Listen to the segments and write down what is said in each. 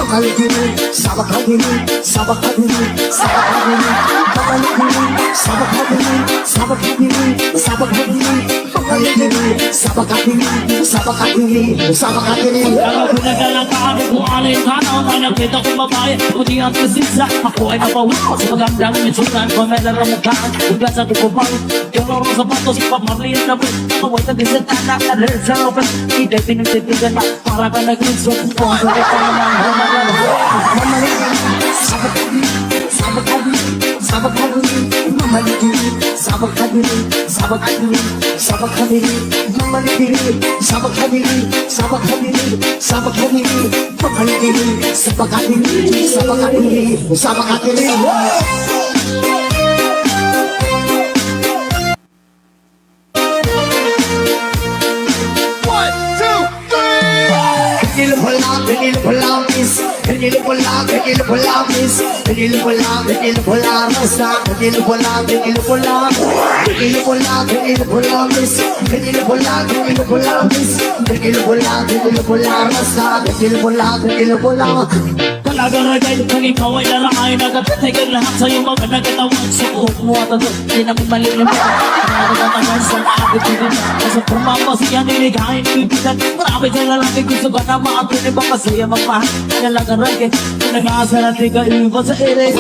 Mamalidiri, sabakadiri, sabakadiri, sabakadiri, mamalidiri, sabakadiri, sabakadiri, sabakadiri, mamalidiri, sabakadiri, sabakadiri, sabakadiri. Ang pinagalang kami kung alin ka na may nakita kong babae, puti ang kasisa. Ako ay napawin ko sa magandang mitsunan ko may laramukaan. Ugat sa tukupang, yung loro sa patos, pamarliyan na bus. Nakaway na din sa tanak, alert sa open. Hindi pinagtitigan na, para ka nag-inso. Kung ang salit ka naman, humagal. Mamalidiri, sabakadiri, sabakadiri, sabakadiri, mamalidiri, sabakadiri, sabakadiri, sabakadiri, mamalidiri, sabakadiri, sabakadiri, sabakadiri, mamalidiri, sabakadiri, sabakadiri, sabakadiri. Pinilupulang, pinilupulang, pinilupulang, pinilupulang, pinilupulang, rasa, pinilupulang, pinilupulang, pinilupulang, pinilupulang, pinilupulang, pinilupulang, pinilupulang, pinilupulang, rasa, pinilupulang, pinilupulang. Talaga ragay, kung ikaw ay larakay, nagkatitigan lahat sa'yo mga nagkatawan. Suot mo at ito, di namin malilimutan. Nakakatagal sa nakakitigan, kasi pumapos yan, niligahin, ibigan. Marami sa lalaki, gusto ka na maapin, iba masaya magpahal. Talaga ragay, nag-aasa natin ka, iba sa ere.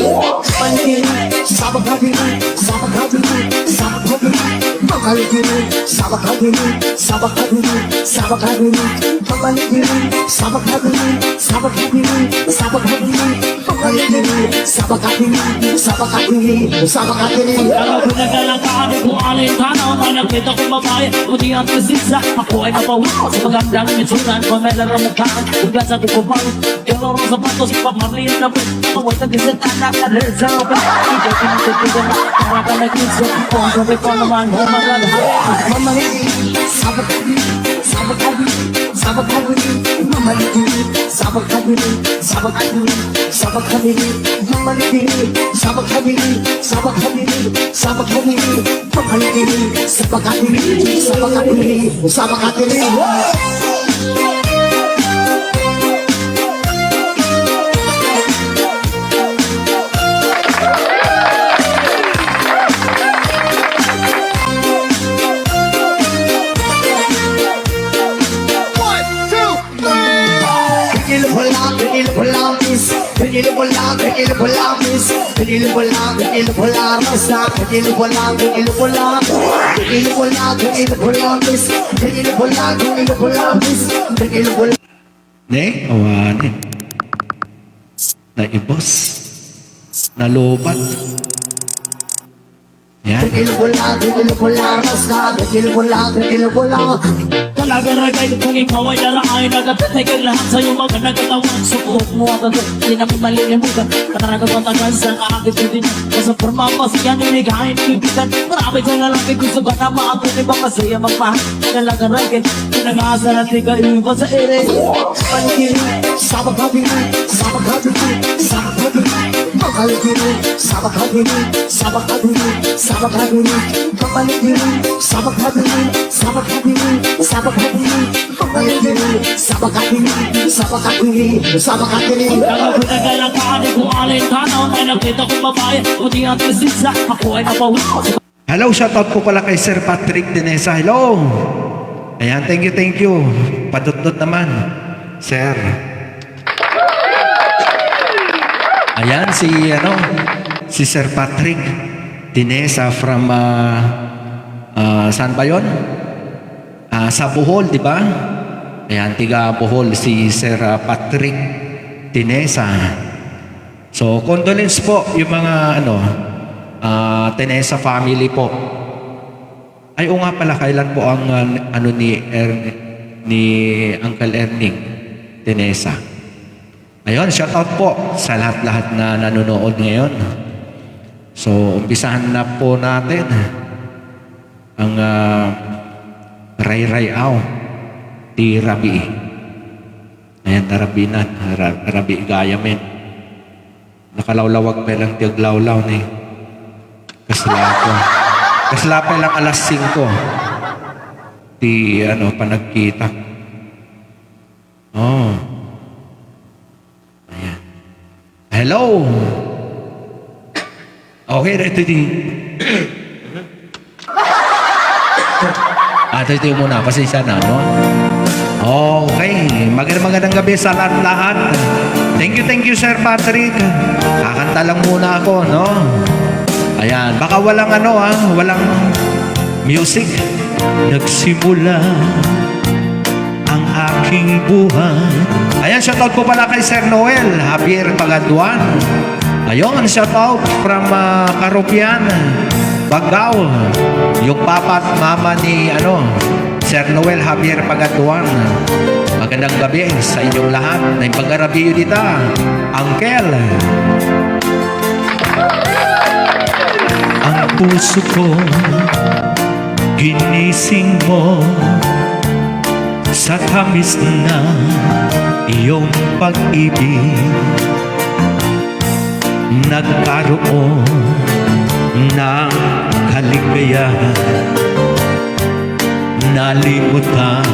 Paligiri, Sabakadiri, sabakadiri, sabakadiri, mamalidiri, sabakadiri, sabakadiri, sabakadiri, mamalidiri, sabakadiri, sabakadiri, sabakadiri, mamalidiri, sabakadiri, sabakadiri, sabakadiri. ang pinagalang kami kung alin ka na may nakita kong babae, puti ang kasisa. Ako ay napawin ko sa magandang mitsunan ko may laramukaan. Ugat sa tukupang, yung loro sa patos, pamarliyan na bus. Nakaway na din sa tanak, alert sa open. Hindi pinagtitigan na, para ka nag-inso. Kung ang sabi ko naman, humagal. Mamalidiri, sabakadiri, sabakadiri, sabakadiri, mamalidiri, sabakadiri, sabakadiri, sabakadiri, mamalidiri, sabakadiri, sabakadiri, sabakadiri, mamalidiri, sabakadiri, sabakadiri, sabakadiri. Pinilupulang, pinilupulang, pinilupulang, pinilupulang, pinilupulang, rasa, pinilupulang, pinilupulang, pinilupulang, pinilupulang, pinilupulang, pinilupulang, pinilupulang. Ne, awani. Naibos. Nalobat. Yan. Pinilupulang, pinilupulang, rasa, pinilupulang, pinilupulang. Talaga ragay, kung ikaw ay larakay, nagkatitigan lahat sa'yo mga nagkatawan. Suot mo at ito, di namin malilimutan. Talaga patagal sa nakakititin. Kasi pumapos yan, niligahin, ibigan. Marami sa lalaki, gusto ka na maapin, iba masaya magpahal. Talaga ragay, pinag-aasa natin ka, iba sa ere. Paligiri, sabakadiri, sabakadiri, sabakadiri, mamalidiri, sabakadiri, sabakadiri, sabakadiri, mamalidiri, sabakadiri, sabakadiri, sabakadiri, mamalidiri, sabakadiri, sabakadiri, sabakadiri. Ang pinagalang kami kung alin ka na may nakita kong babae, puti ang kasisa. Ako ay napawin ko sa Hello, shoutout po pala kay Sir Patrick Dinesa. Hello. Ayan, thank you, thank you. Padot-dot naman, Sir. Ayan, si Sir Patrick Dinesa from, saan ba yun? Sa Bohol, di ba? Ayan, tiga Bohol, si Sir Patrick Dinesa. So, condolence po yung mga, Tinesa family po. Ay, o nga pala, kailan po ang ni Uncle Erning Tinesa. Ayun, shout out po sa lahat-lahat na nanonood ngayon. So, umpisahan na po natin ang Ray Ray Aw ti Rabi. Ayan, Rabi na. Rabi gaya men. Nakalawlawag pa lang tiyaglawlaw na eh. Kasla pa lang alas 5. Di panagkita. Oh. Ayan. Hello. Okay, ito din. Ito muna. Pasensya na, no? Okay. Magandang gabi sa lahat-lahat. Thank you, Sir Patrick. Kakanta lang muna ako, no? Ayan. Baka walang walang music. Nagsimula ang aking buhay. Ayan, shoutout po pala kay Sir Noel Javier Pagaduan. Ayun, shoutout from Karupian, Bagao. Yung papa at mama ni Sir Noel Javier Pagaduan. Magandang gabi sa inyong lahat. Na yung pag-arabiyo dita, Uncle. Ang puso ko ginising mo sa tamis na iyong pag-ibig. Nagkaroon ng kaligayahan, nalimutan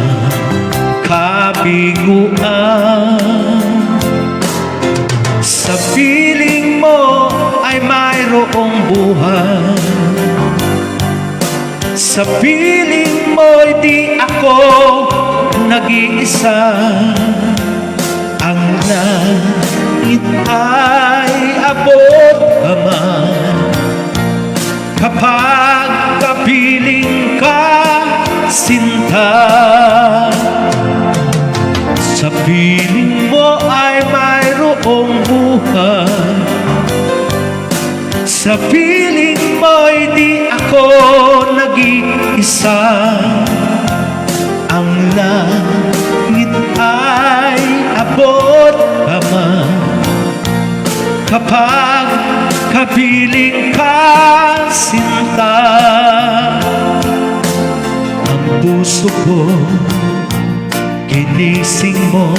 kabiguan. Sa piling mo ay mayroong buhay. Sa piling mo'y di ako nag-iisa. Ang langit ay abot kamay kapag kapiling ka, sinta. Sa piling mo ay mayroong buhay. Sa piling mo'y di ako nag-iisa. Ang langit ay abot kamay kapag kapiling ka, sinta. Ang puso ko ginising mo.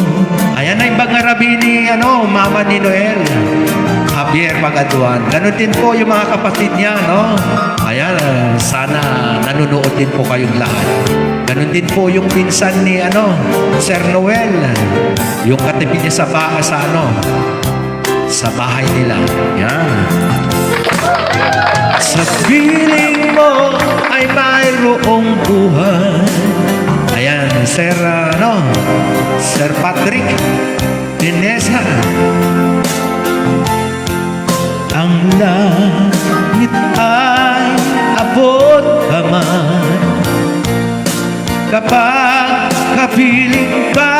Ayan na yung bangarabi ni mama ni Noel Javier Pagaduan. Ganun din po yung mga kapatid niya, no? Ayan, sana nanonood din po kayong lahat. Ganun din po yung pinsan ni Sir Noel. Yung katabi niya sa bahay nila. Yan. Sa piling mo ay mayroong buhay. Ayan, Sir Patrick Dinesa. Ang langit ay abot kamay kapag kapiling ka,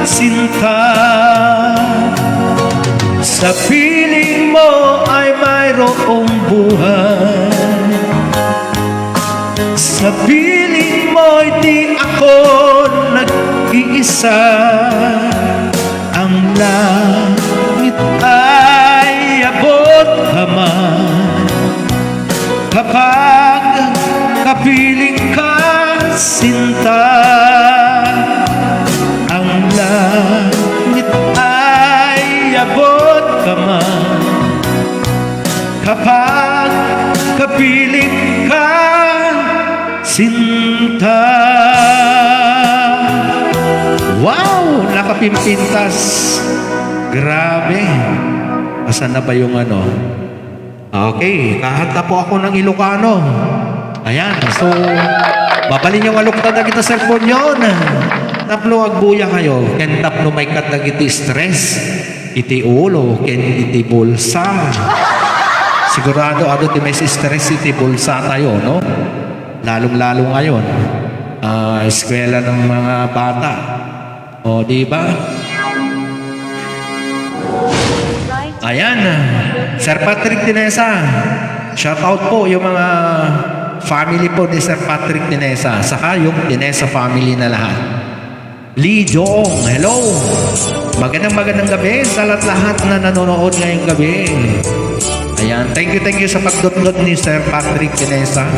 sinta. Sa piling mo ay mayroong buhay. Sa piling mo'y di ako nag-iisa. Ang langit ay abot kamay kapag kapiling ka, sinta. Ang langit ay abot kamay kapag kapiling ka, sinta. Wow! Nakapimpintas. Grabe. Asan na ba yung Okay, kahanta po ako ng Ilocano. Ayan, so babalin yung alukta na kita cellphone yun. Taplo agbuya kayo. Ken tapno may kat na iti stress. Iti ulo, ken iti bulsa. Sigurado ti may stress iti bulsa tayo, no? Lalong-lalo ngayon. Eskwela ng mga bata. O, di ba? Ayan. Sir Patrick Dinesa. Shout out po yung mga family po ni Sir Patrick Dinesa. Saka yung Dinesa family na lahat. Lee Joong, hello. Magandang gabi sa lahat na nanonood ngayong gabi. Ayan. Thank you sa pagdudlod ni Sir Patrick Dinesa.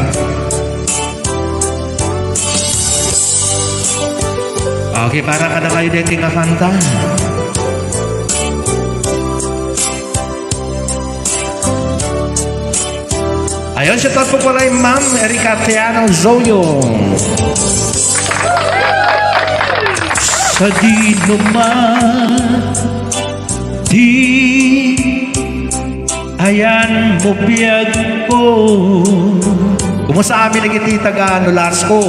Okay, para ka na kayo din kanta. Ayun, shout out po pala yung Ma'am Erika Tiano Zoyo. Sa di naman di Ayan mo biyag ko. Kumusta amin nagiti taga Nolasco,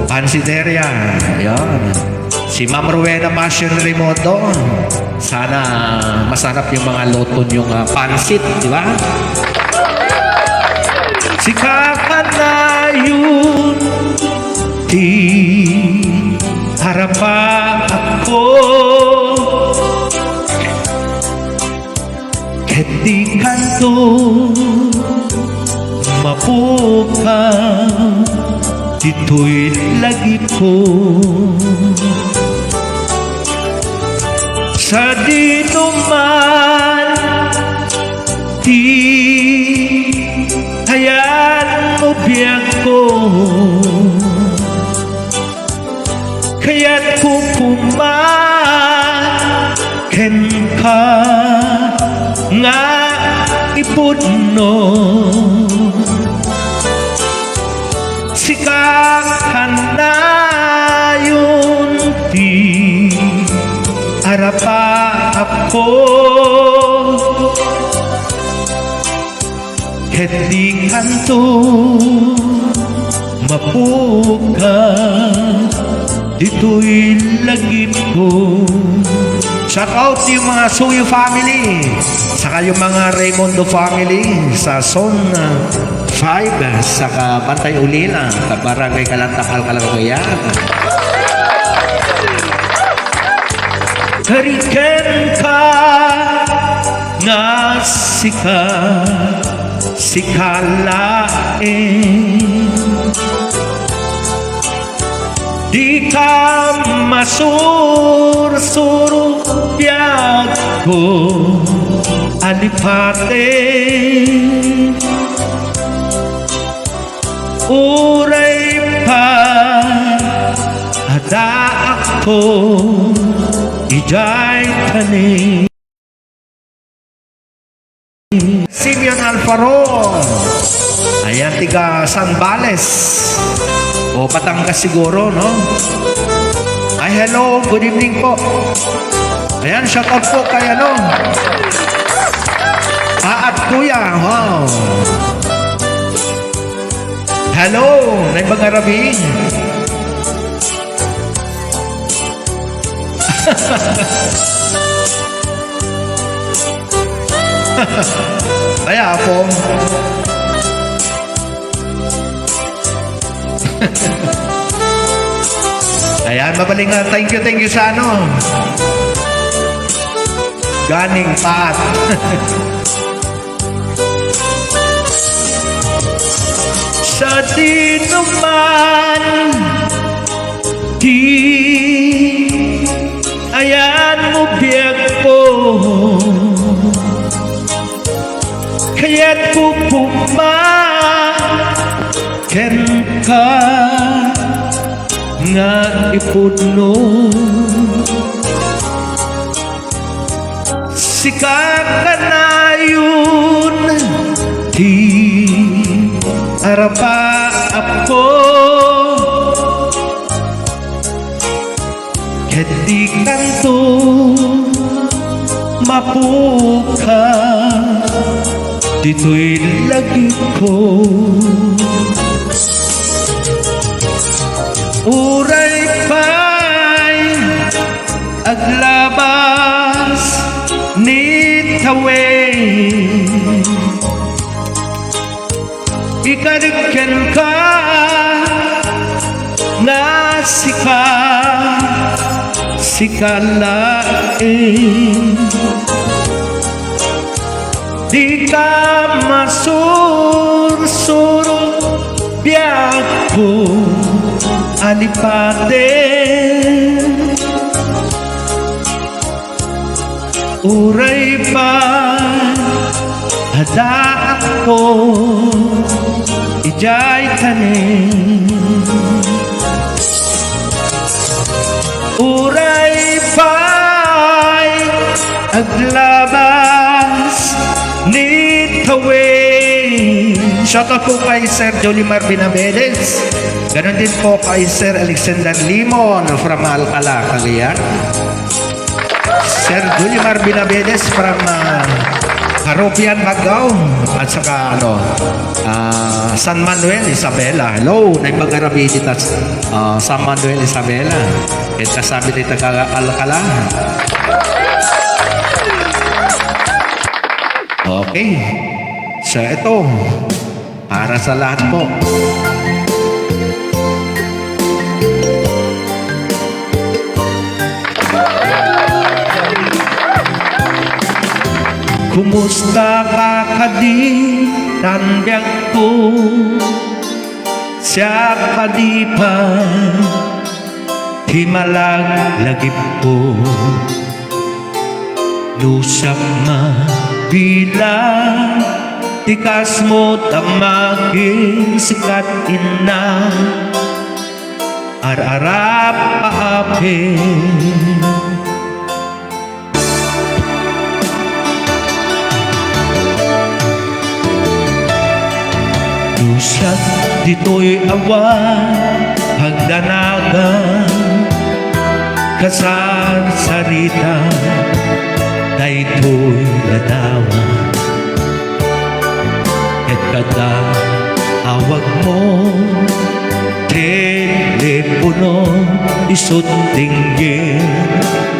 Pansideria. Ayan. Si Ma'am Rowena Passion Remoto. Sana masarap yung mga loto yung pansit, di ba? Si kakanayon di harapa ako. Hindi kanto mapuka dito'y lagi ko sa dito man di hayaan mo biyag ko kaya't kukumaken ka nga ipudno sikakanayon di arapa ako hindi kanto mapuka dito'y lagip ko. Shout out yung mga Suyo family, saka yung mga Raymondo family sa Zone 5, saka Bantay Ulila, sa Barangay Kalantakal, Kalangoyan. Kariken ka nga sikalain di ka masursuro biyag ko alipate uray pa ada ako ijay kani Simeon Alfaro. Ayan, tiga Sambales o Batangas siguro, no? Ay, hello, good evening po. Ayan, shout out po kay ano at kuya, wow. Hello, Naibang Arabi. Kaya po ayan, mabaling nga thank you sa ano ganing paat. Sa di naman di ayan mo biyag po kaya't kukumaken ka nga ipudno sikakanayon di arapa ako hindi kanto mapuka dito'y lagi ko uray pa'y aglabas ni tawe ikariken ka na sikalain di ka masursuro biyag ko alipate uray pa hada ako ijay tanin uray pa'y aglabas ni tawin. Shout out po kay Sir Jolimar Binabedes. Ganon din po kay Sir Alexander Limon from Alcala, Cagayan. Sir Jolimar Binabedes from Harupian Bagao at saka San Manuel Isabela. Hello, naimag-arabiti ta San Manuel Isabela. At kasabi nito Alcala. Okay. So ito, para sa lahat po. Kumusta ka kadi tanbyag ko siya kadipan himalag lagip ko lusap na bilang tikas mo tamaging sikat ina ar-arap paapin Lusat dito'y awan hagdanagan kasarsarita na ito'y lanawan at kada awag mo telepono isot tinggin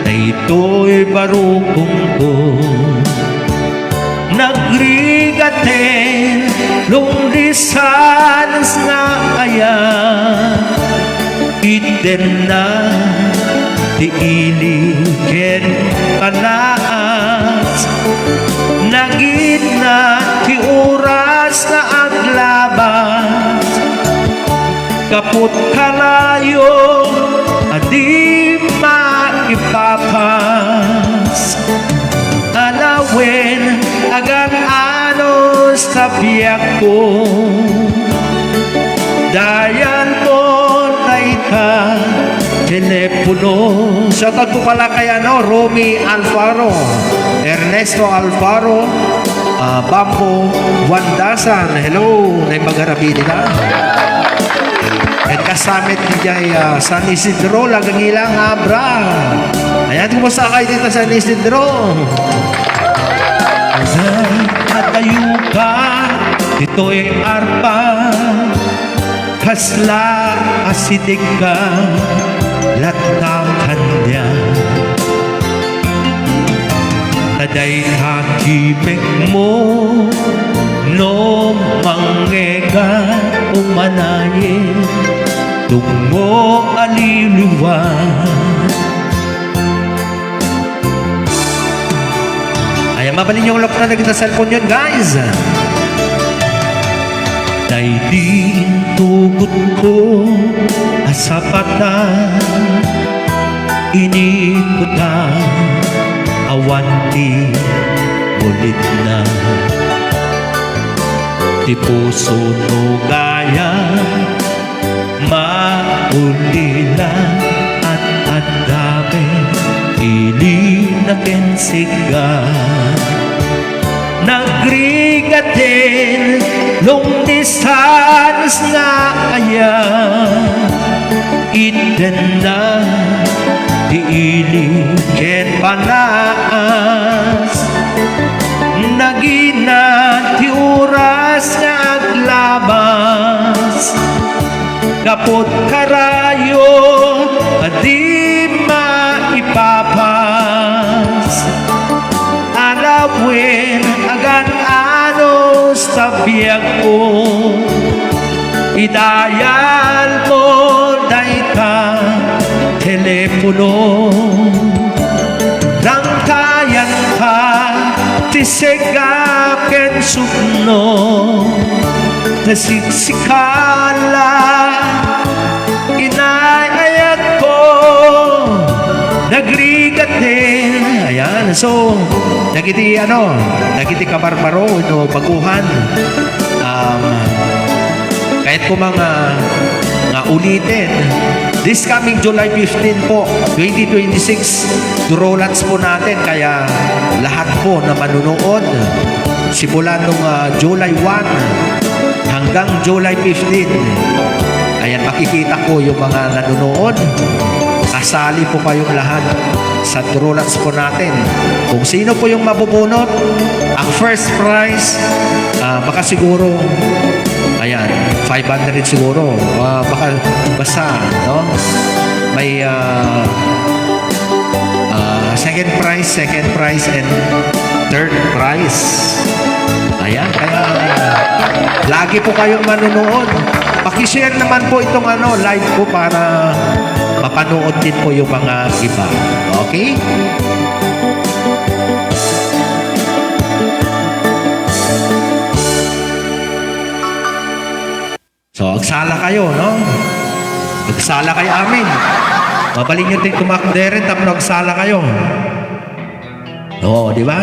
na ito'y barukong ko nagrigaten lungrisan nga ayan iten na di iliken panaas nagit na ti oras na aglabas kaput kalayo adi maipapas alawin agan anos sa biyak ko dayan mo taita telepono shoutout po pala kay Romy Alfaro Ernesto Alfaro Bambo Wandasan hello na magharabi nila at kasamit niya San Isidro lagang ilang abra ayan kumusta kayo dito sa San Isidro at tayo ka ito'y arpa kasla asidig ka latakan niya taday hakimik mo no mangega umanayin tungo aliliwan ayan mabalin yung lock na naging sa cellphone yun guys day din tugot ko asapatan inikutan awanti ulit na di puso no gaya maulila at adame ili na kensiga nagrigatin long distance nga aya iten na di iliken panaas nagina ti oras nga aglabas kapot karayo adi maipapas alawin agan anos tabiyag ko idayal mo daita telepono rangkayan ka tisegaken sukno nasiksikala inayayat ko nagrigatin ayan so nagiti kabarbaro ito baguhan kahit po mga ulitin this coming July 15 po 2026 durolats po natin kaya lahat po na manunood simula nung July 1 hanggang July 15 ayan makikita ko yung mga nanonood kasali po kayong lahat sa Durolats po natin. Kung sino po yung mabubunot, ang first prize, baka siguro, ayan, 500 siguro. Baka, basta, no? May second prize, and third prize. Ayan, kaya lagi po kayong manunood. Pakishare naman po itong live po para mapanood din po yung mga iba. Okay? So, agsala kayo, no? Agsala kayo amin. Mabalin nyo din kumakdere, tapos agsala kayo. Oo, di ba?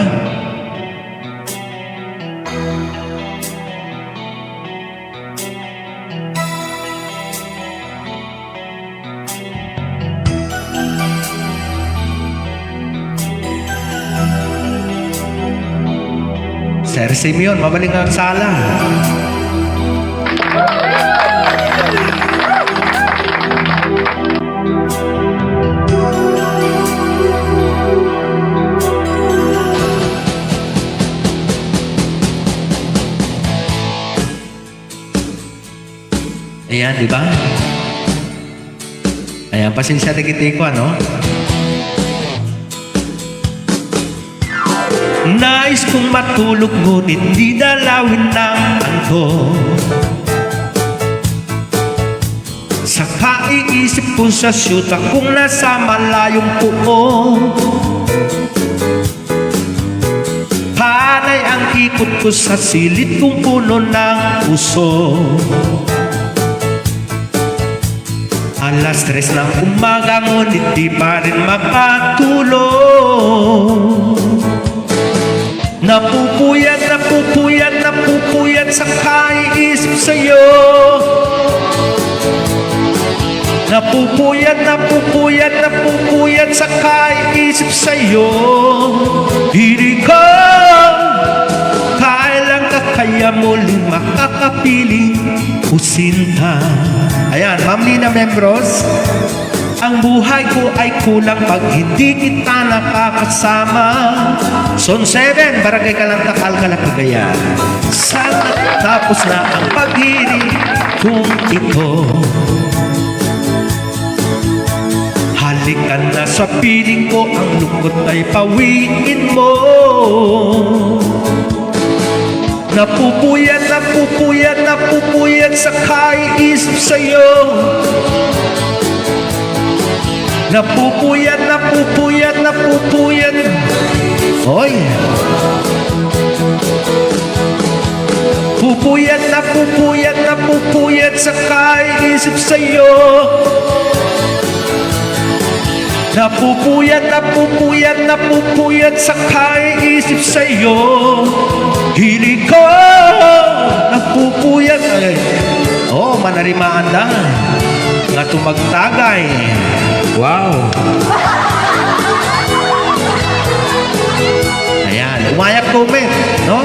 Sir Simeon, mabaling ang sala. Ayan, di ba? Ayan, pasensya na kitiko, ano? Nais kong matulog ngunit di dalawin ng anto. Saka iisip ko sa syuta kung nasa malayong puo. Panay ang ikot ko sa silid kong puno ng puso. Alas 3 ng umaga ngunit di pa rin makatulog. Napupuyat sa kaiisip sa'yo. Napupuyat sa kaiisip sa'yo. Hilig ko, kailan ka kaya muling makakapiling o sinta? Ayan, Ma'am Lina Membros, ang buhay ko ay kulang pag hindi kita nakakasama. Zone 7, Barangay Kalantakal, Cagayan. Sana tapos na ang pag-ibig kung ito. Halikan na sa piling ko, ang lungkot ay pawiin mo. Napupuyat sa kaiisip sa'yo. Napupuyat. Oy. Napupuyat sa kaiisip sa'yo. Napupuyat sa kaiisip sa'yo. Hilig ko, napupuyat. Oh, manarimaan na. Nga tumagtagay. Wow. Ayan, umayak comment, no?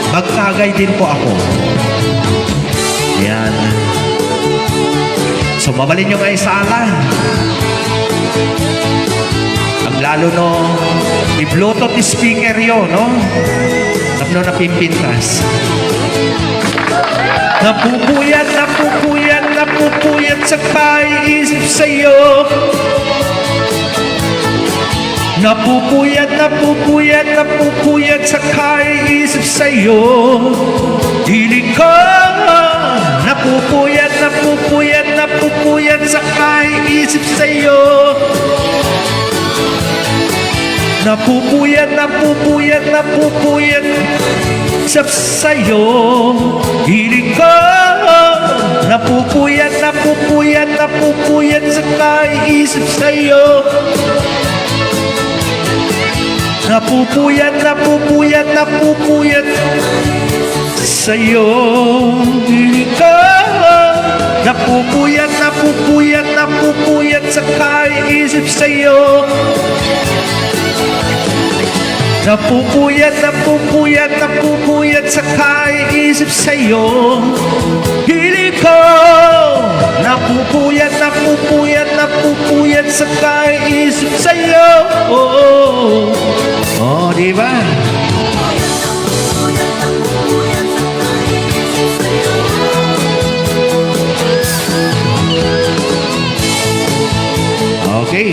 Magtagay din po ako. Ayan. So, mabalin nyo nga isala. Ang lalo no, i-bluetooth speaker yun, no? Tapno na pimpintas. Napupuyat sa kaiisip sa'yo. Napupuyat sa kaiisip sa'yo. Hilig ko, napupuyat sa kaiisip sa'yo. Napupuyat sa sa'yo. Hilig ko, napupuyat sa kaiisip sa'yo. Napupuyat sa'yo. Hilig ko, napupuyat sa kaiisip sa'yo. napupuyat sa kaiisip sa'yo. Hiling ko, napupuyat sa kaiisip sa'yo. Oh, di ba? Okay.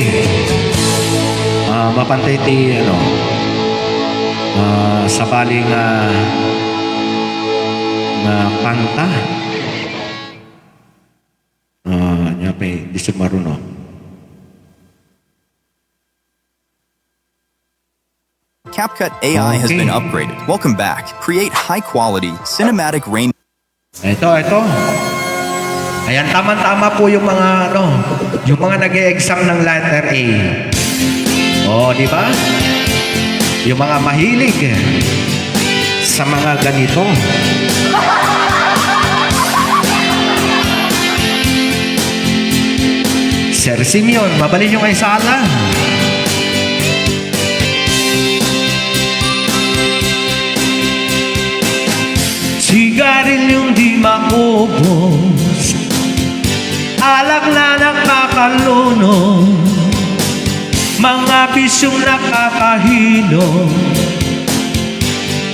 Mapantay ti, sa baling kanta. Niya pa di siya marunong. CapCut AI has been Okay. upgraded. Welcome back. Create high-quality cinematic rain. Ito. Ayan, tama-tama po yung mga, yung mga nag-e-exam ng letter A. Oh, di ba? Yung mga mahilig sa mga ganito. Sir Simeon, mabalin yung kay Sala. Sigarilyong di maubos, alak na nakakaluno, mga bisyong nakakahilo.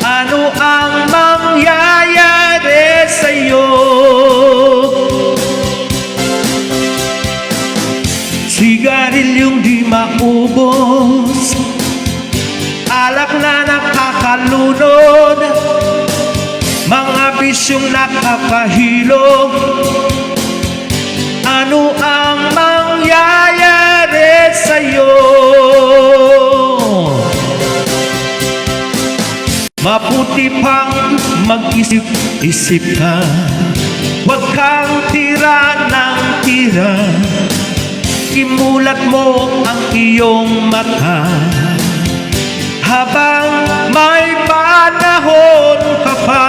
Ano ang mangyayari sa'yo? Sigarilyong di maubos, alak na nakakalunod, mga bisyong nakakahilo. Ano ang mangyayari sa'yo? Mabuti pang mag-isip-isip ka, huwag kang tira ng tira. Imulat mo ang iyong mata habang may panahon ka pa.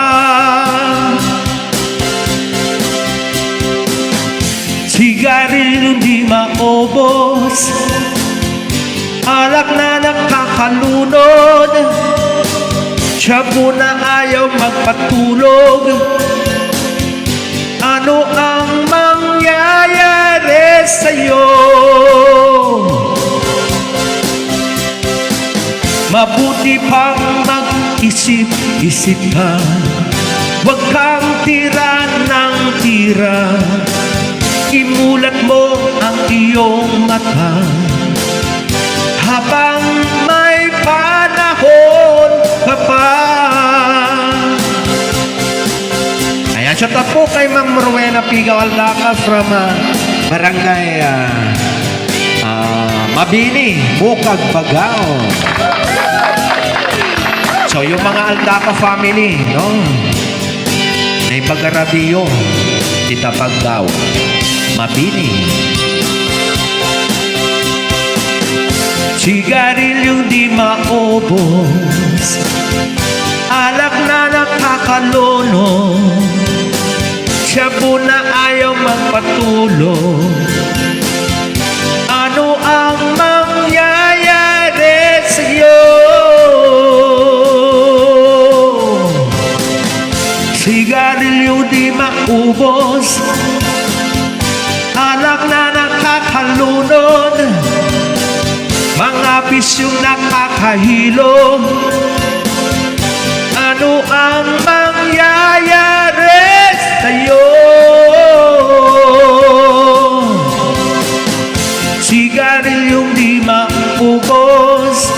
Sigarilyo di maubos, alak na nakakalunod, tiyabo na ayaw magpatulog. Ano ang mangyayari sa'yo? Mabuti pang mag-isip-isip ka, huwag kang tira ng tira. Imulat mo ang iyong mata habang may panahon ka pa. Ayan, shout out po kay Ma'am Rowena Pigaw Aldaca from Barangay Mabini, Bukag, Bagao. So yung mga Aldaca family, may pag-arabiyo, kita Bagao, Mabini. Sigarilyong di maubos, alak na nakakalono, tiyabo na ayaw magpatulog. Ano ang mangyayari sa'yo? Sigarilyo di maubos, alak na nakakalunod, mga bisyong nakakahilo. Ano ang mangyayari sa'yo? Sigarilyong di maubos,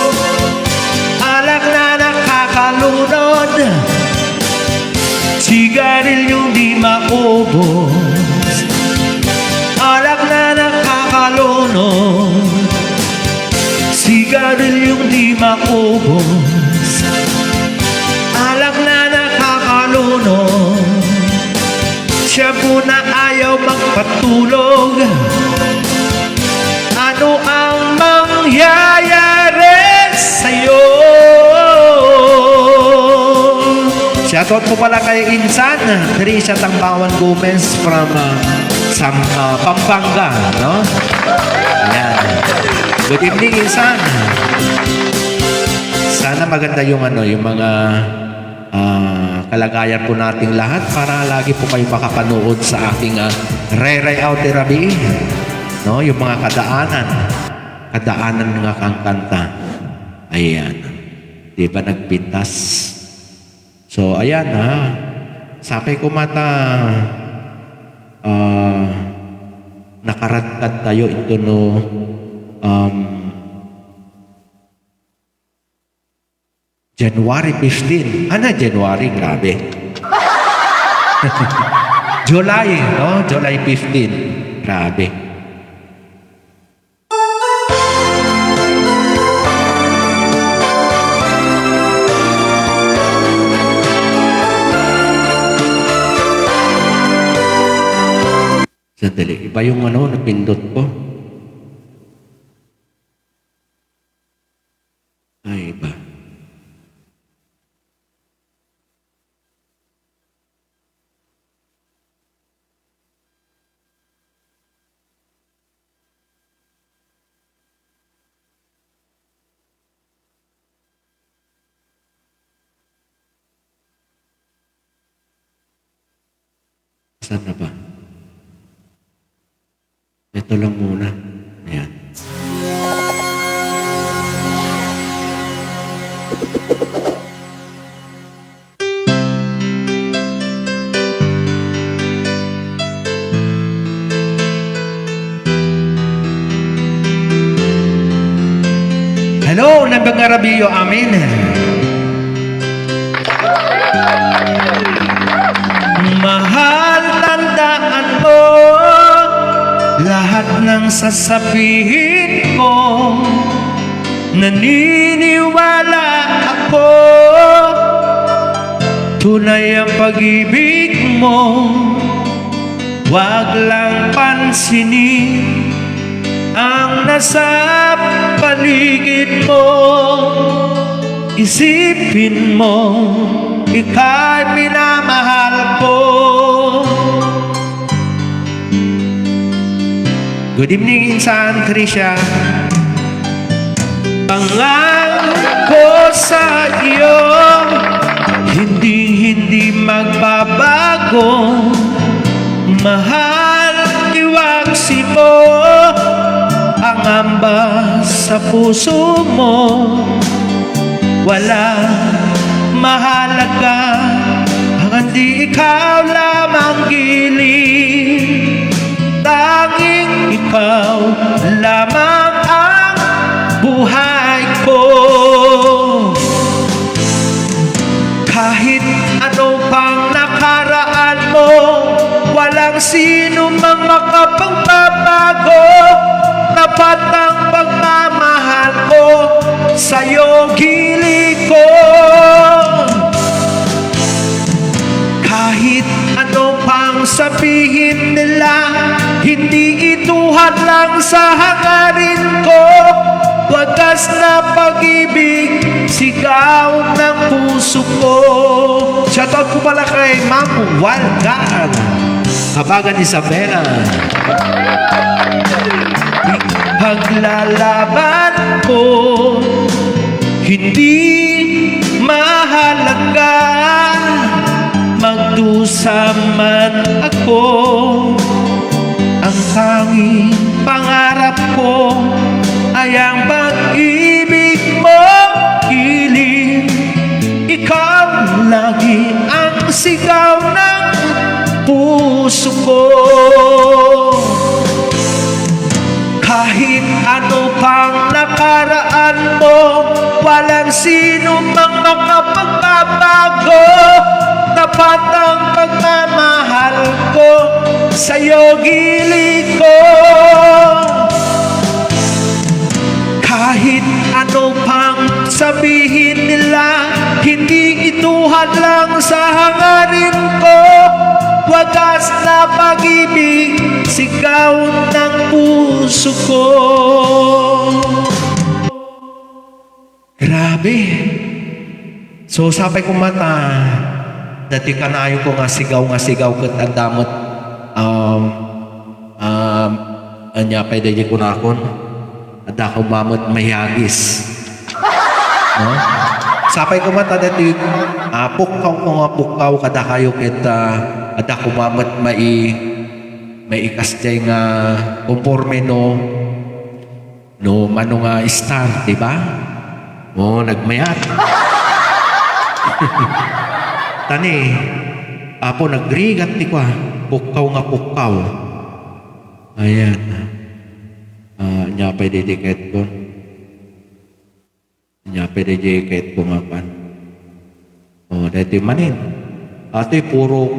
alak na nakakalunod, sigarilyong di maubos, alak na nakakalunod, sigarilyong di maubos, alak na nakakalunod, tiyabo na ayaw magpatulog. Ano ang mangyayari sa'yo? Shoutout po pala kay Insan, Teresa Tambawan Gomez from Pampanga, Ayan. Good evening, Insan. Sana maganda yung yung mga kalagayan po nating lahat para lagi po kayo makapanood sa aking Ray Out Therapy. No, yung mga kadaanan nga kang kanta. Ayan. Di ba nagpintas? So, ayan Sabi ko mata, nakaratad tayo ito January 15. January? Grabe. July, no? July 15. Grabe. Sandali. Iba yung napindot ko. Ay, iba. Saan na ba? Ito lang muna. Ayan. Hello, nabangarabiyo amin. Mahal, tandaan mo lahat ng sasabihin ko. Naniniwala ako tunay ang pag-ibig mo. Wag lang pansinin ang nasa paligid mo. Isipin mo, ika'y minamahal ko. Good evening, Insan Tricia. Pangako sa iyo, hindi magbabago. Mahal, iwagsi mo ang amba sa puso mo. Wala mahalaga ang di ikaw lamang giliw. Tanging ikaw lamang ang buhay ko. Kahit ano pang nakaraan mo, walang sino mang makapagbabago. Tapat ang pagmamahal ko sa'yo, gili ko. Kahit ano pang sabihin nila, hindi ito hadlang sa hangarin ko. Wagas na pag-ibig, sigaw ng puso ko. Shoutout po pala kay Ma'am Walgan, Habagan Isabela. Paglalaban ko, hindi mahalaga. Magdusa man ako, ang tanging pangarap ko ay ang pag-ibig mo, hiling. Ikaw lagi ang sigaw ng puso ko. Kahit ano pang nakaraan mo, walang sino mang makapagbabago. Tapat ang pagmamahal ko sa'yo, gili ko. Kahit ano pang sabihin nila, hindi ito hadlang sa hangarin ko. Wagas na pag-ibig, sigaw ng puso ko. Grabe. So sabay ko mata, dati kanayo ko nga sigaw kat ang damot anya pwede di ko nakon at ako mamot mayagis, no? Sapay ko mata dati pukaw ko nga pukaw kada kayo kita ada kumamat may ikasjay nga conforme no mano nga star, di ba? Nagmayat. Tani, apo nagrigat ti kwa, pukaw nga pukaw. Ayan. Nya pa dediket ko. Nya pa dediket ko nga pan. Dati manin. Ate puro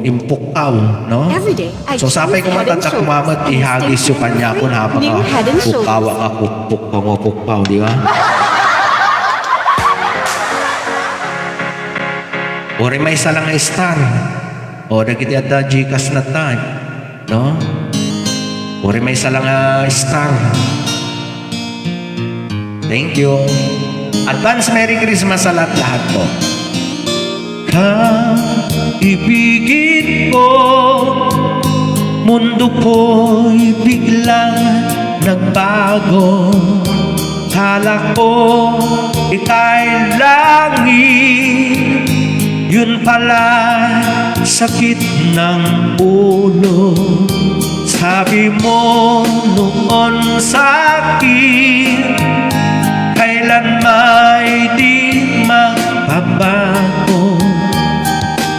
impukaw, no? Every day, I So sapay ko choose Head and matata Shoulders kumamat and ihagis stay yung kanya ko na habang New Head and Shoulders. pukaw ang pukpuk mo pukpaw, di ba? Ori may isa lang nga star. Nagiti ada Gcash na tag, no? Ori may isa lang nga star. Thank you. Advance Merry Christmas sa lahat po. Ibigin ko, mundo ko'y biglang nagbago. Kala ko ika'y langit, yun pala sakit ng ulo. Sabi mo noon sa'kin, kailan may di magbabago.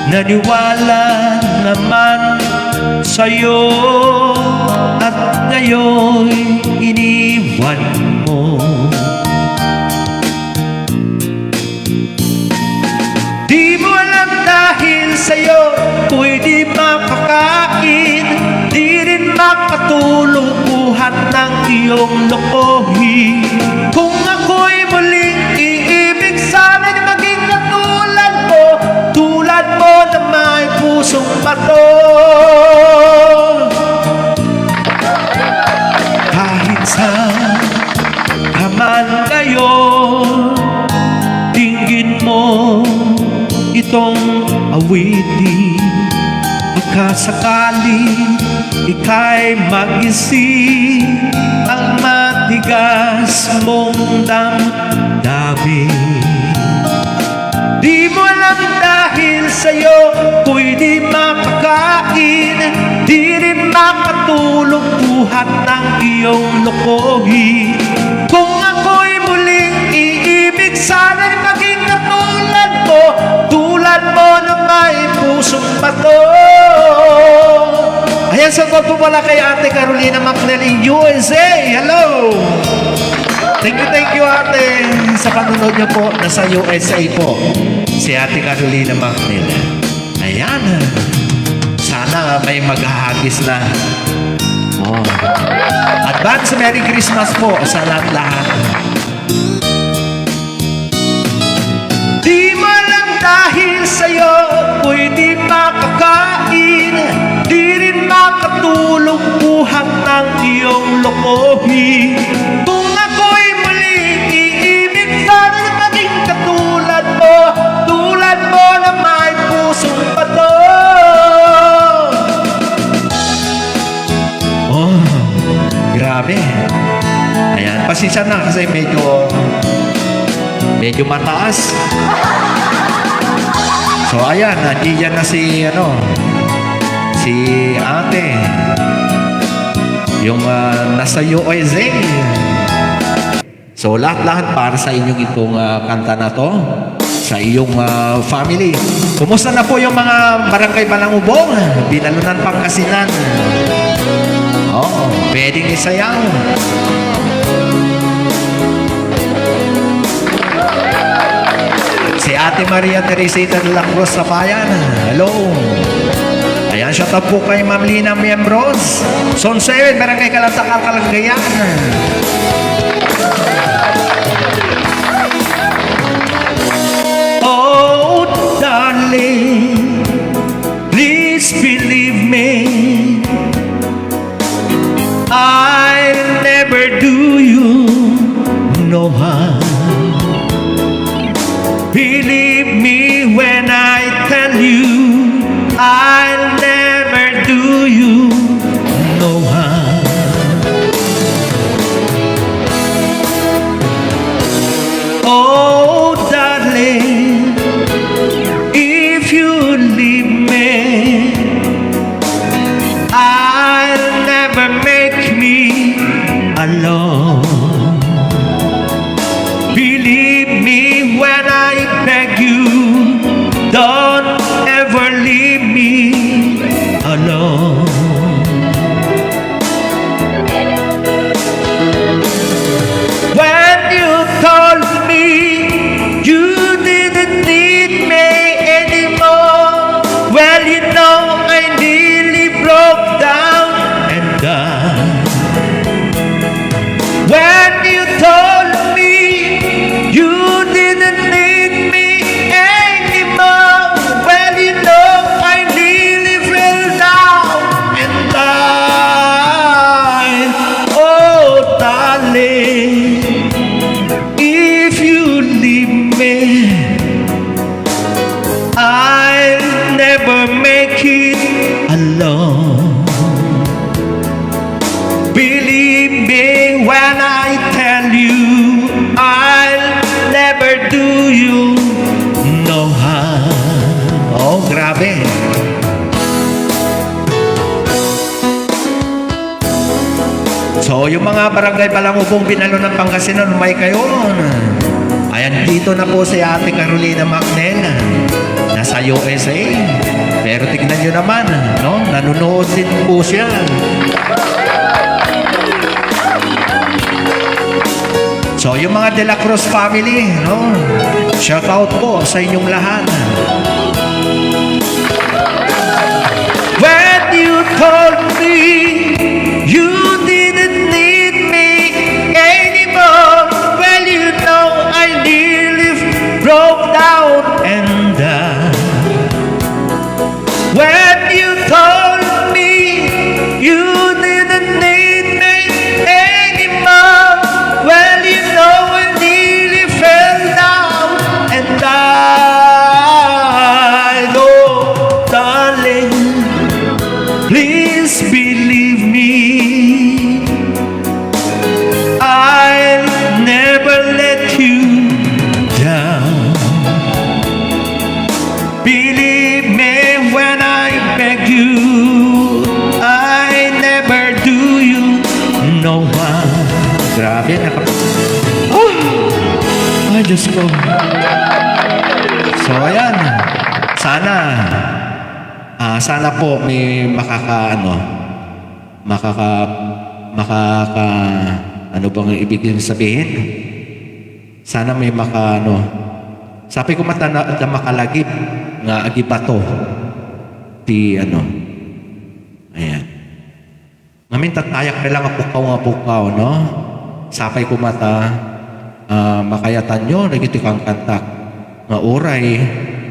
Naniwala naman sa'yo at ngayon iniwan mo. Di mo alam dahil sa'yo ko'y di makakain, di rin makatulog buhat ng iyong lokohin. Kung ako'y muling iibig, sana'y maging katulad mo, tulad mo na may pusong bato. Kahit saan ka man ngayon, dinggin mo itong awitin. Pagkasakali ika'y mag-isip ang matigas mong damdamin. Di mo alam dahil sa'yo ko'y di makakain, di rin makatulog buhat ng iyong lokohin. Kung ako'y muling iibig, sana'y maging katulad mo, tulad mo na may pusong bato. Ayan, sagot po pala kay Ate Carolina Macnel in USA. Hello! Thank you Ate sa panunod niyo po. Nasa USA po si Ate Carolina Macnel. Ayan. Sana may maghahagis na. Advance Merry Christmas po sa lahat-lahat. Di mo lang dahil sa'yo ko'y di makakain, di rin makatulog buhat ng iyong lokohin. Kung ako'y muling iibig, sana'y maging katulad mo, tulad mo na may pusong bato. Grabe. Ayan, pasensya na kasi medyo mataas. So ayan, nandiyan na si Ate. Yung nasa USA. So lahat-lahat para sa inyong itong kanta na to. Sa iyong family. Kumusta na po yung mga barangay Balangubong? Binalunan Pangasinan. Pwedeng isayaw. Si Ate Maria Teresita de la Cruz sa bayan. Hello. Ayan, shout out po kay Ma'am Lina Miembros. Zone 7, Barangay Kalantakal, Kalagayan. Oh, darling, please believe me, I'll never do you no harm. Believe me when I tell you, I'll never do you no harm. me, I'll never make it alone. Believe me when I tell you, I'll never do you no harm. Oh, grabe. So, yung mga barangay Balangubong, Binalo ng Pangasinan, may kayo. Ayan, dito na po si Ate Carolina Macnel. Nasa USA. Pero tignan nyo naman, no? Nanonood din po siya. So, yung mga De La Cruz family, no? Shout out po sa inyong lahat. When you told me you didn't need me anymore, well, you know I nearly broke down and died. When you told me you didn't need me anymore, well, you know I nearly fell down and died. Oh, darling, please believe me, I'll never let you down. Believe me when I beg you, I never do you no harm. Grabe, ay, Diyos ko. So, ayan. Sana po may ano bang ibig sabihin? Sana may sabi ko mata na makalagip nga agibato ti ayan. Ngamin tatayak na lang nga pukaw, no? Sapay ko mata makayatan nyo, nagiti kang kantak nga oray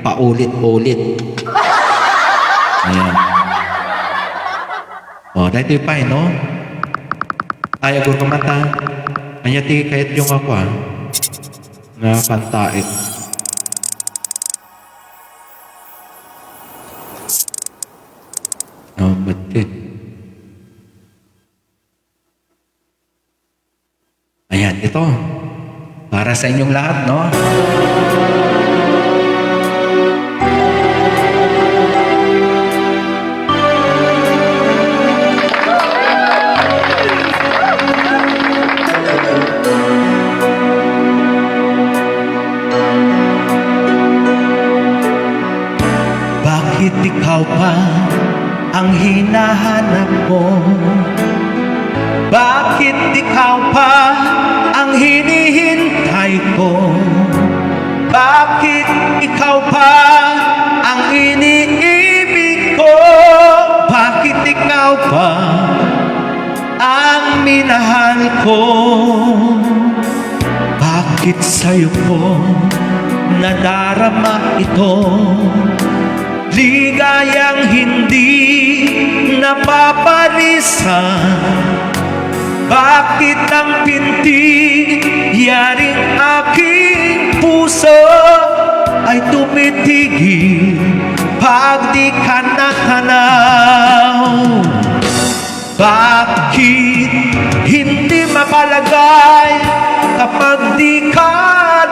paulit-ulit. Ayan. O, dahil ito pa, no? Ay, agur mata. Anya ti kahit yung ako, nga kantait. Oh, ba't ayan, ito. Para sa inyong lahat, no? Bakit ikaw pa ang hinahanap ko? Bakit ikaw pa ang hinihintay ko? Bakit ikaw pa ang iniibig ko? Bakit ikaw pa ang minahal ko? Bakit sa'yo ko nadarama ito? Ligayang hindi napaparisan. Bakit ang pinti yaring aking puso ay tumitigil pag di ka natanaw? Bakit hindi mapalagay kapag di ka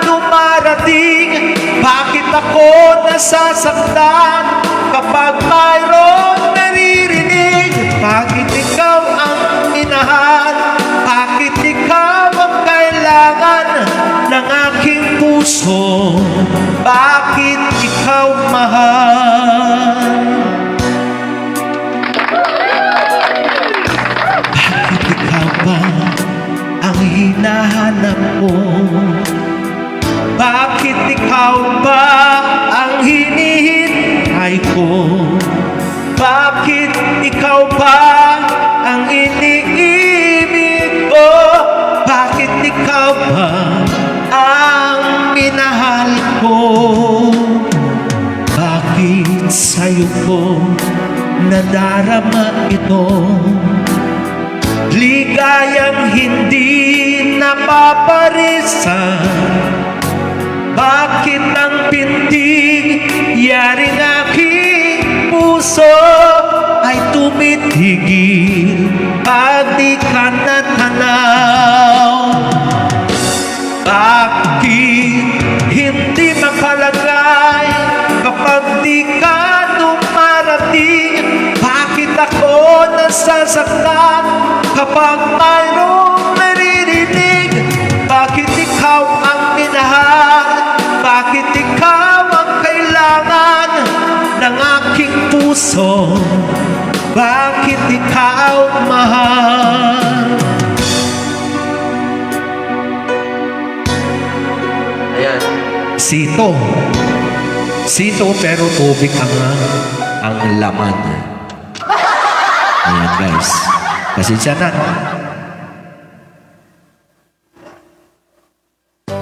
dumarating? Bakit ako nasasaktan kapag mayroong naririnig? Bakit ikaw ang minahal? Bakit ikaw ang kailangan ng aking puso? Bakit ikaw mahal? Bakit ikaw ba ang hinahanap ko? Bakit ikaw ba ang hinihintay ko? Bakit ikaw ba ang iniibig ko? Bakit ikaw ba ang minahal ko? Bakit sa'yo ko nadarama ito? Ligayang hindi napaparisan. Bakit Bakit hindi makalagay kapag di ka dumarating? Bakit ako nasasaktan kapag mayroong naririnig? Bakit ikaw ang minahal? Bakit ikaw ang kailangan ng aking puso? Bakit ikaw mahal? Ayan. Sito. Sito pero tubig ang laman. Ayan guys. Pasensya na.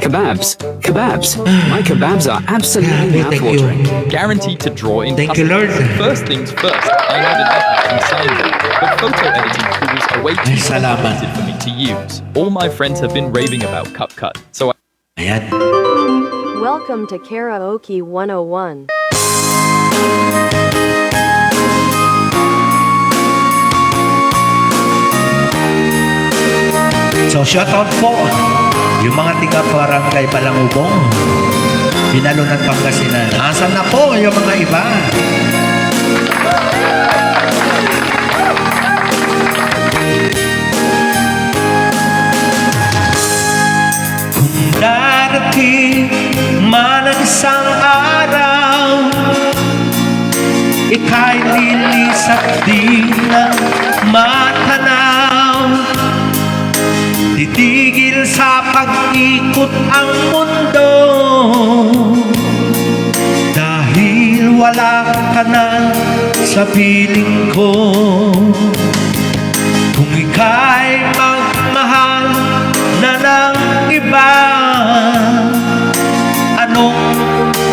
Kebabs. Kebabs. My kebabs are absolutely Thank you. mouthwatering. Guaranteed to draw in Thank you, Lord. customers. First things first, I had an iPad and signed it, but photo editing tools are way too salamat. complicated for me to use. All my friends have been raving about CapCut, so Ayan. Welcome to Karaoke 101. So shoutout po yung mga tiga Barangay Palangubong, Binalunan, Pangasinan. Asan na po yung mga iba? Kung darating man ang isang araw, ika'y lilisap din ng matanaw. Titigil sa pag-ikot ang mundo dahil wala ka na sa piling ko. Kung ika'y magmahal na ng iba, anong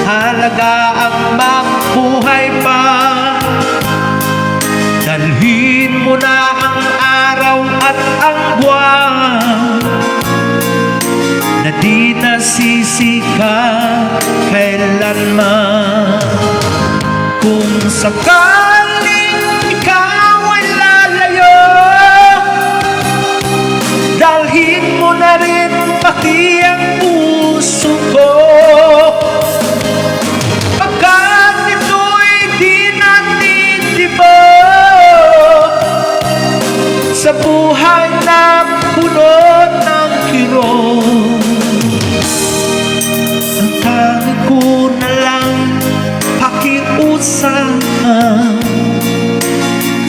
halaga ang mabuhay pa? Dalhin mo na ang araw at ang buwan na di nasisika kailanman. Kung sakaling ikaw ay lalayo, dalhin mo na rin pati ang puso ko. Pagkat ito'y di natitibok sa buhay na puno ng kirot. Ang tangi ko na lang pakiusapan,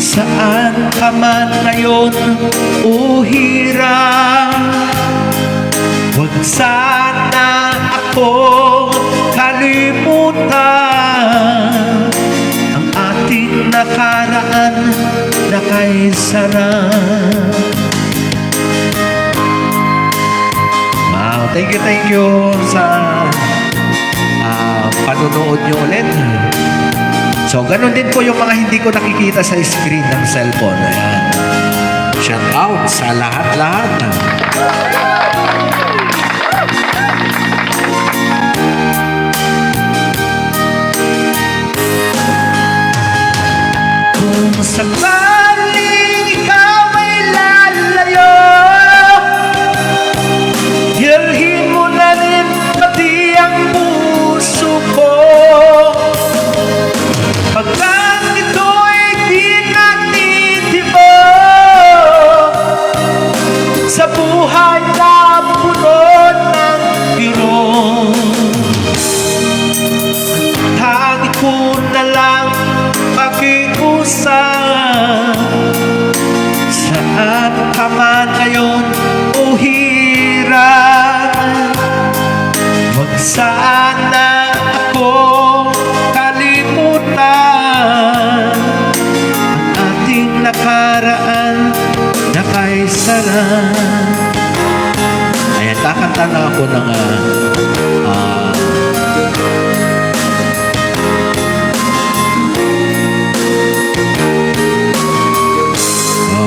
saan ka man ngayon o hirap. Huwag sana ako kalimutan ang ating nakaraan na kay sarap. Wow, thank you sa panunood nyo ulit. So, ganun din po yung mga hindi ko nakikita sa screen ng cellphone. Ayan. Shout out sa lahat-lahat. Kung sakaling ikaw ay lalayo, dalhin mo na rin pati ang puso ko. Pagkat ito'y di natitibok sa buhay na puno ng kirot. Tangi ko na lang pakiusap, saan ka man ngayon o hirap. Huwag sana ako kalimutan ang ating nakaraan na kay sarap. Ayan, kakanta na ako ng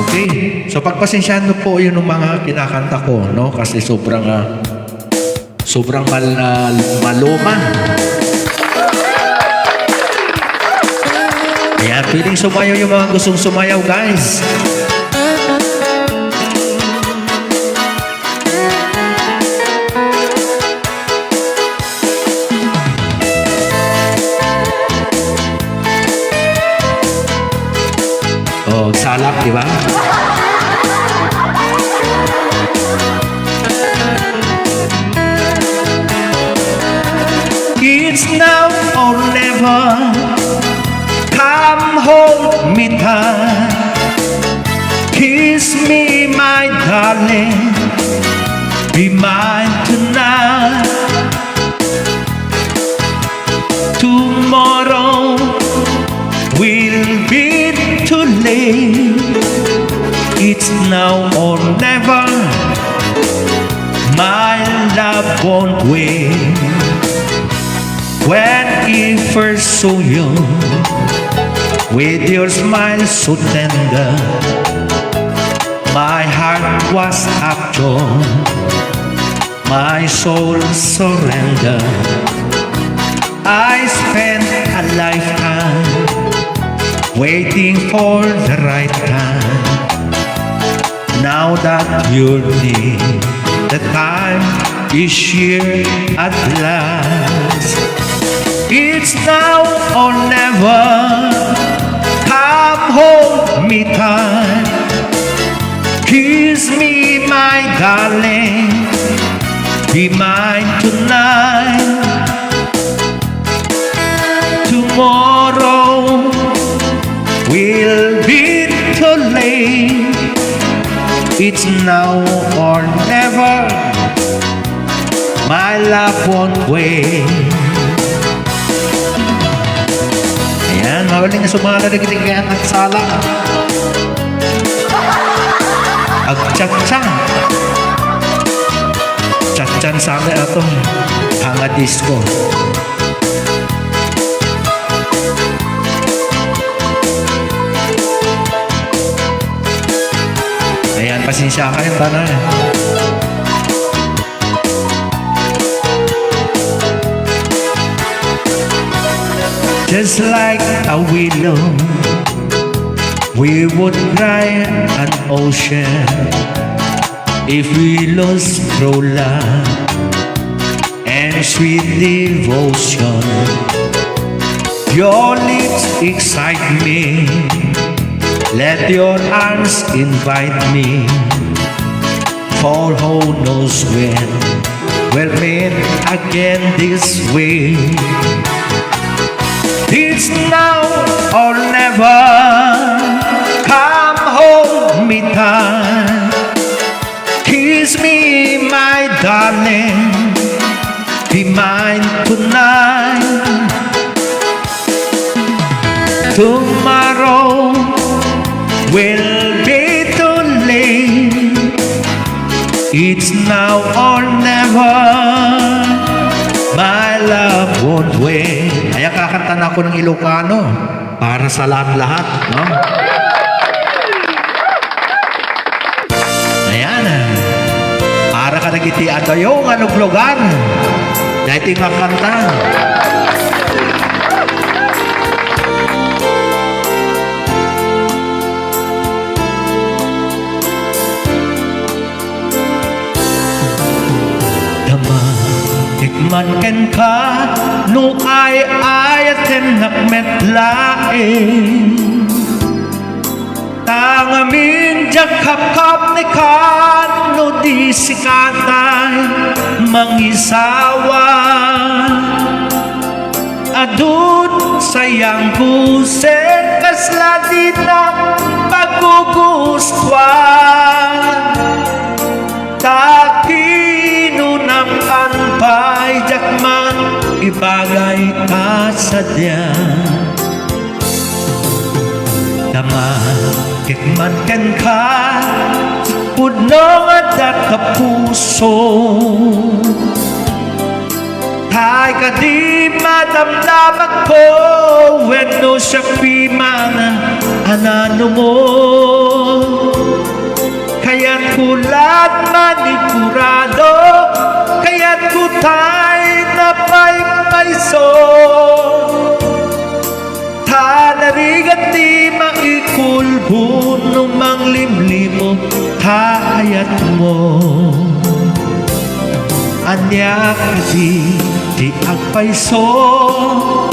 okay. So pagpasensyahan po yun ng mga kinakanta ko, no? Kasi sobrang maluma. Ayan, pwedeng sumayaw yung mga gustong sumayaw, guys. sarap, di ba? It's now or never. Come hold me tight. Kiss me, my darling. Be mine tonight. Tomorrow will be too late. It's now or never. My love won't wait. When I first saw you, with your smile so tender, my heart was captured, my soul surrendered. I spent a lifetime waiting for the right time. Now that you're near, the time is here at last. It's now or never. Come hold me tight. Kiss me, my darling. Be mine tonight. Tomorrow will be too late. It's now or never. My love won't wait. Ayan, mawaling na sumala na kitigyan at sala. Agtsatsan. Tsatsan sa akin ito. Hanga disco. Ayan, pasensya kayo, tanay. Just like a willow, we would cry an ocean if we lost true love and sweet devotion. Your lips excite me, let your arms invite me, for who knows when we'll meet again this way. It's now or never. Come hold me tight. Kiss me, my darling. Be mine tonight. Tomorrow will be too late. It's now or never. My love won't wait. Kaya kakanta na ako ng Ilocano para sa lahat-lahat, no? Ayan. Para ka nagiti at yung anuglogan. Dahil ito yung kakanta. Tikman ken ka no ay ayaten nakmetlaing tangamin jakap-kap ni kan no di sikatay mangisawa adun sayang kusen kasla di na paggugustuhan takino ng anpay jakman ibagay ka sadya dama kikman ken ka pudnong at kapuso tay ka di madamdaman ko when no siya pimang anano mo kaya't kulat manigurado kaya't kutay na paypayso tanarigat di maikulbo numang limlimo kayat mo anyak di agpayso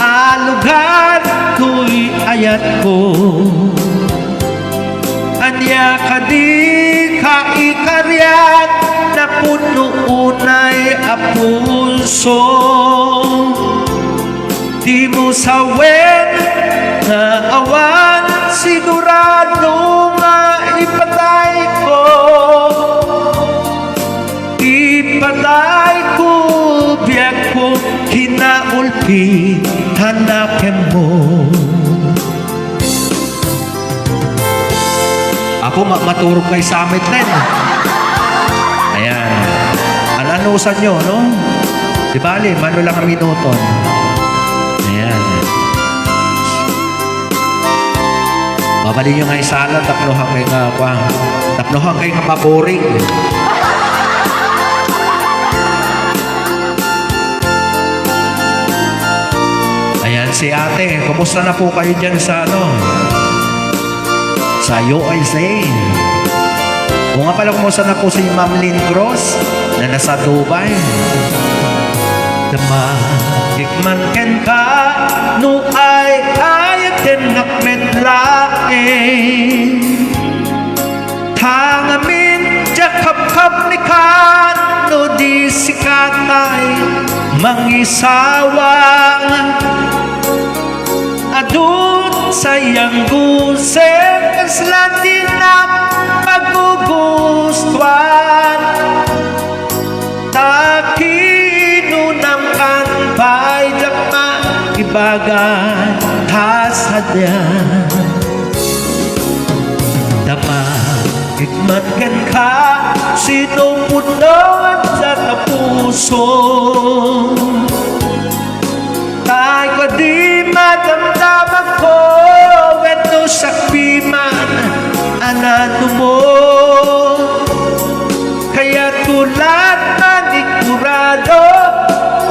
alugan ko'y ayat ko Anya ka di kaikaryan na puno unay apulso. Di mo sawen na awan sigurado nga ipatay ko. Ipatay ko biyak ko kinaulpi hanakem mo. Ako maturog kay Summit din. Ayan. Alanusan nyo, no? Di bali, mano lang ang minuton. Ayan. Babali nyo nga isala, tapnohan kayo nga pa. Tapnohan kayo nga paboring. Ayan, si ate. Kumusta na po kayo dyan sa ano? Sa USA. O nga pala, kumusta na po si Ma'am Lynn Cross na nasa Dubai. Damahigman ken ka no ay ayaten nakmetlain. Tangamin jakap-kap ni kan no di sikatay mangisawang. Adun sayang gusem kaslatin na paggugustuhan. Takinunang kan ba'y dakma ibagan kasadyan. Damahigman kan ka sinong punon sa kapuso. Tay ko di madamdaman ko wento sakpiman anano mo. Kaya't kulat manikurado,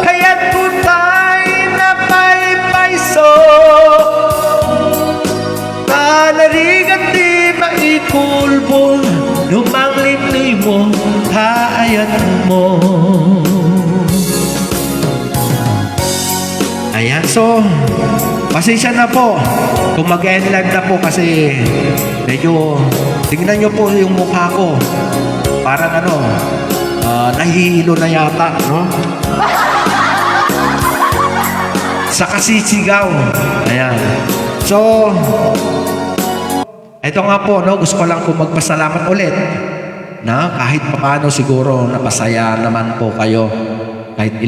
kaya't kutay na paypayso. Talarigan di maikulbol, lumanglimli mo, kaayat mo. Ayan, so, pasensya na po kung mag-end live na po kasi medyo, tingnan nyo po yung mukha ko. Parang ano, nahihilo na yata, no? Sa kasisigaw. Ayan. So, ito nga po, no? Gusto ko lang po magpasalamat ulit na kahit paano siguro napasaya naman po kayo kahit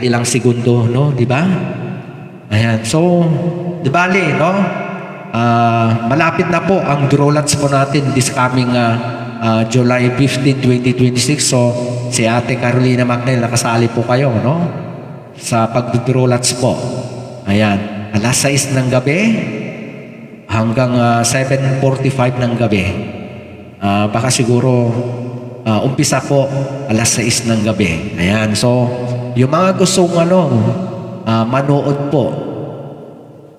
ilang segundo, no? Di ba? Ayan. So, di bali, no? Malapit na po ang Drolats po natin this coming July 15, 2026. So, si Ate Carolina Macnel, nakasali po kayo, no? Sa pag-Drolats po. Ayan. Alas 6 ng gabi hanggang 7:45 ng gabi. Baka siguro umpisa po alas 6 ng gabi. Ayan. So, yung mga gustong manood po.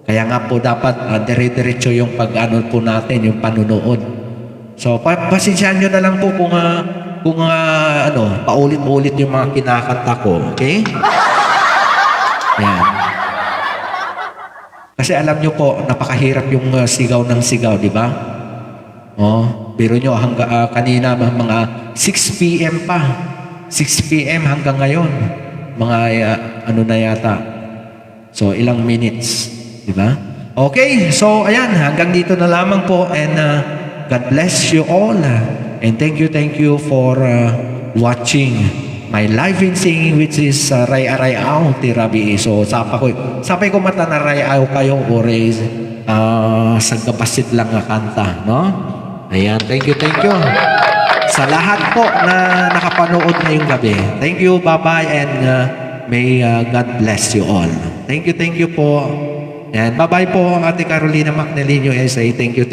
Kaya nga po dapat dire-diretso yung pag-ano po natin, yung panunood. So, pasensyahan nyo na lang po kung paulit-ulit yung mga kinakanta ko. Okay? Ayan. Kasi alam nyo po, napakahirap yung sigaw ng sigaw, di ba? Oh, pero nyo kanina mga 6 p.m. pa. 6 p.m. hanggang ngayon. Mga ano na yata. So, ilang minutes. Di ba? Okay, so ayan, hanggang dito na lamang po and God bless you all and thank you for watching my live in singing which is Ray Aw Tirabi. So, sapay ko mata na Ray Aw kayo or sa gabasit lang nga kanta, no? Ayan, thank you. Sa lahat po na nakapanood ngayong gabi. Thank you, bye-bye, and may God bless you all. Thank you po. And bye-bye po, Ate Carolina Macnelinho. I say thank you.